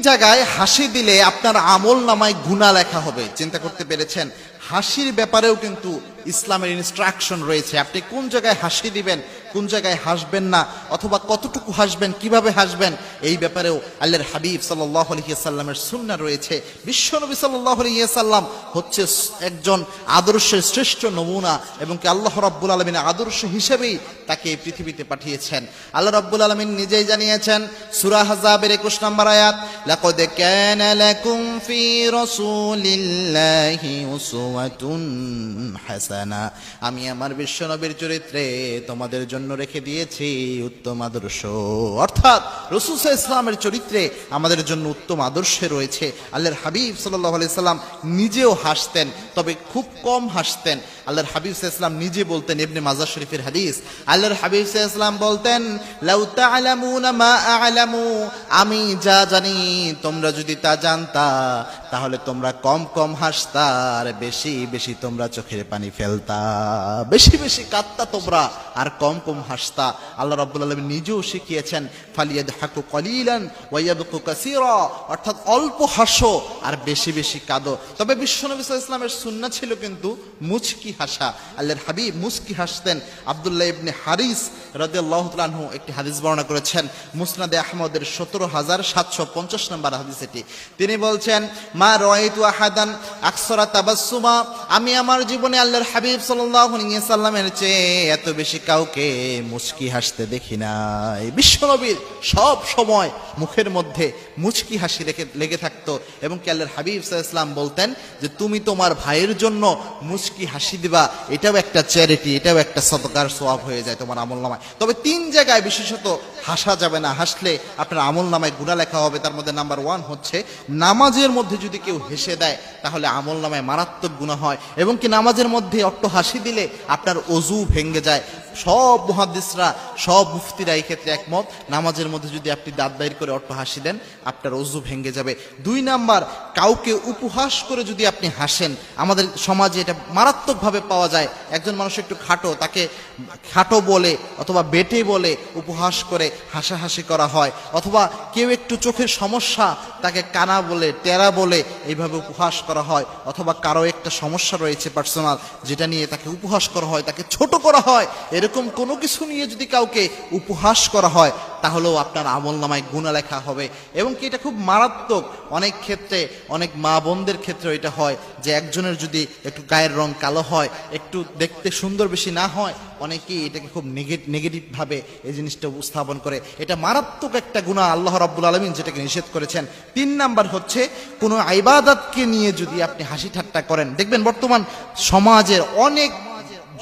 জায়গায় হাসি দিলে আপনার আমল নামায় গুনাহ লেখা হবে। চিন্তা করতে পেরেছেন? হাসির ব্যাপারেও কিন্তু ইসলামের ইনস্ট্রাকশন রয়েছে। আপনি কোন জায়গায় হাসি দিবেন, কোন জায়গায় হাসবেন না, অথবা কতটুকু হাসবেন, কিভাবে হাসবেন, এই ব্যাপারেও আল্লাহর হাবিব সাল্লাল্লাহু আলাইহি ওয়াসাল্লামের সুন্নাহ রয়েছে। বিশ্বনবী সাল্লাল্লাহু আলাইহি ওয়াসাল্লাম হচ্ছে একজন আদর্শের শ্রেষ্ঠ নমুনা, এবং কি আল্লাহ রাব্বুল আলামিন আদর্শ হিসেবেই তাকে এই পৃথিবীতে পাঠিয়েছেন। আল্লাহ রাব্বুল আলামিন নিজেই জানিয়েছেন সূরা আহজাবের 21 নম্বর আয়াত, লাকাদ কানা লাকুম ফি রাসূলিল্লাহি উসওয়াতুন হাসানা, আমি আমার বিশ্বনবীর চরিত্রে তোমাদের জন্য রেখে দিয়েছি উত্তম আদর্শ। অর্থাৎ রাসূল সাল্লাল্লাহু আলাইহি ওয়াসাল্লামের চরিত্রে আমাদের জন্য উত্তম আদর্শ রয়েছে। আল্লাহর হাবিব সাল্লাল্লাহু আলাইহি ওয়াসাল্লাম নিজেও হাসতেন, তবে খুব কম হাসতেন। আল্লাহর হাবিব সাল্লাল্লাহু আলাইহি ওয়াসাল্লাম নিজে বলতেন, ইবনে মাজাহ শরীফের হাদিস, আল্লাহর হাবিব সাল্লাল্লাহু আলাইহি ওয়াসাল্লাম বলতেন, লাউ তা'লামুনা মা আ'লামু, আমি যা জানি তোমরা যদি তা জানতা তাহলে তোমরা কম কম হাসতা, আর বেশি বেশি তোমরা চোখের পানি ফেলতা, বেশি বেশি কাঁদতা তোমরা, আর কম কম হাসতা। আল্লাহ রাব্বুল আলামিন নিজেও শিখিয়েছেন, ফালিয়াদহাকু কলিলান ওয়া ইয়াবকু কাসীরা, অর্থাৎ অল্প হাসো আর বেশি বেশি কাঁদো। তবে বিশ্বনবী সাল্লাল্লাহু আলাইহি ওয়াসাল্লামের সুন্নাহ ছিল কিন্তু মুচকি হাসা। আল্লাহর হাবিব মুচকি হাসতেন। আব্দুল্লাহ ইবনে হারিস রাদিয়াল্লাহু তাআলা আনহু একটি হাদিস বর্ণনা করেছেন, মুসনাদে আহমদের 17750 নম্বর হাদিস এটি। তিনি বলছেন, মা রাআইতু আহাদান আকসারা তাবাসসুমা, আমি আমার জীবনে আল্লাহর হাবিব সাল্লাল্লাহু আলাইহি ওয়াসাল্লামের চেয়ে এত বেশি কাউকে মুচকি হাসতে দেখি নাই। বিশ্বনবীর সব সময় মুখের মধ্যে মুচকি হাসি লেগে থাকতো, এবং কি আল্লাহর হাবিব সাল্লাল্লাহু আলাইহি ওয়াসাল্লাম বলতেন যে তুমি তোমার ভাইয়ের জন্য মুচকি হাসি দিবা, এটাও একটা চ্যারিটি, এটাও একটা সদকার সওয়াব হয়ে যায় তোমার আমলনামায়। তবে 3 জায়গায় বিশেষত হাসা যাবে না, হাসলে আপনার আমলনামায় গুনাহ লেখা হবে। তার মধ্যে নাম্বার 1 হচ্ছে নামাজের মধ্যে যদি কেউ হেসে দেয় তাহলে আমলনামায় মারাত্মক গুনাহ হয়, এবং কি নামাজের মধ্যে অট্ট হাসি দিলে আপনার ওযু ভেঙে যায়। সব মুহাদ্দিসরা, সব মুফতিরা এই ক্ষেত্রে একমত, নামাজের মধ্যে যদি আপনি দাঁত বাইর করে অট্ট হাসি দেন আপনার ওযু ভেঙে যাবে। 2 নাম্বার, কাউকে উপহাস করে যদি আপনি হাসেন, আমাদের সমাজে এটা মারাত্মকভাবে পাওয়া যায়। একজন মানুষ একটু খাটো, তাকে খাটো বলে অথবা বেটে বলে উপহাস করে হাসাহাসি করা হয়, অথবা কেউ একটু চোখের সমস্যা, তাকে কানা বলে, টেরা বলে এইভাবে উপহাস করা হয়, অথবা কারো একটা সমস্যা রয়েছে পার্সোনাল, যেটা নিয়ে তাকে উপহাস করা হয়, তাকে ছোট করা হয়। এরকম কোনো কিছু নিয়ে যদি কাউকে উপহাস করা হয় তাহলেও আপনার আমলনামায় গুনাহ লেখা হবে। এবং কি এটা খুব মারাত্মক। অনেক ক্ষেত্রে, অনেক মা বোনদের ক্ষেত্রে এটা হয় যে একজনের যদি একটু গায়ের রং কালো হয়, একটু দেখতে সুন্দর বেশি না হয়, অনেকেই এটাকে খুব নেগেটিভ ভাবে এই জিনিসটা উপস্থাপন করে। এটা মারাত্মক একটা গুনাহ, আল্লাহ রাব্বুল আলামিন যেটাকে নিষেধ করেছেন। 3 নাম্বার হচ্ছে কোনো ইবাদতকে নিয়ে যদি আপনি হাসি ঠাট্টা করেন। দেখবেন বর্তমান সমাজের অনেক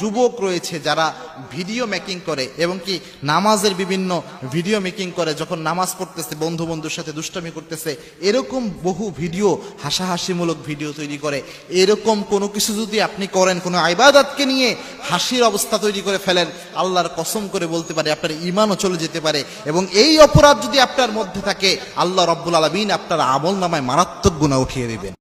যুবক রয়েছে যারা ভিডিও মেকিং করে, এবং কি নামাজের বিভিন্ন ভিডিও মেকিং করে, যখন নামাজ পড়তেছে বন্ধুর সাথে দুষ্টামি করতেছে, এরকম বহু ভিডিও, হাসাহাসিমূলক ভিডিও তৈরি করে। এরকম কোনো কিছু যদি আপনি করেন, কোনো ইবাদতকে নিয়ে হাসির অবস্থা তৈরি করে ফেলেন, আল্লাহর কসম করে বলতে পারে আপনার ঈমানও চলে যেতে পারে। এবং এই অপরাধ যদি আপনার মধ্যে থাকে, আল্লাহ রাব্বুল আলামিন আপনার আমলনামায় মারাত্মক গুনাহ উঠিয়ে দিবেন।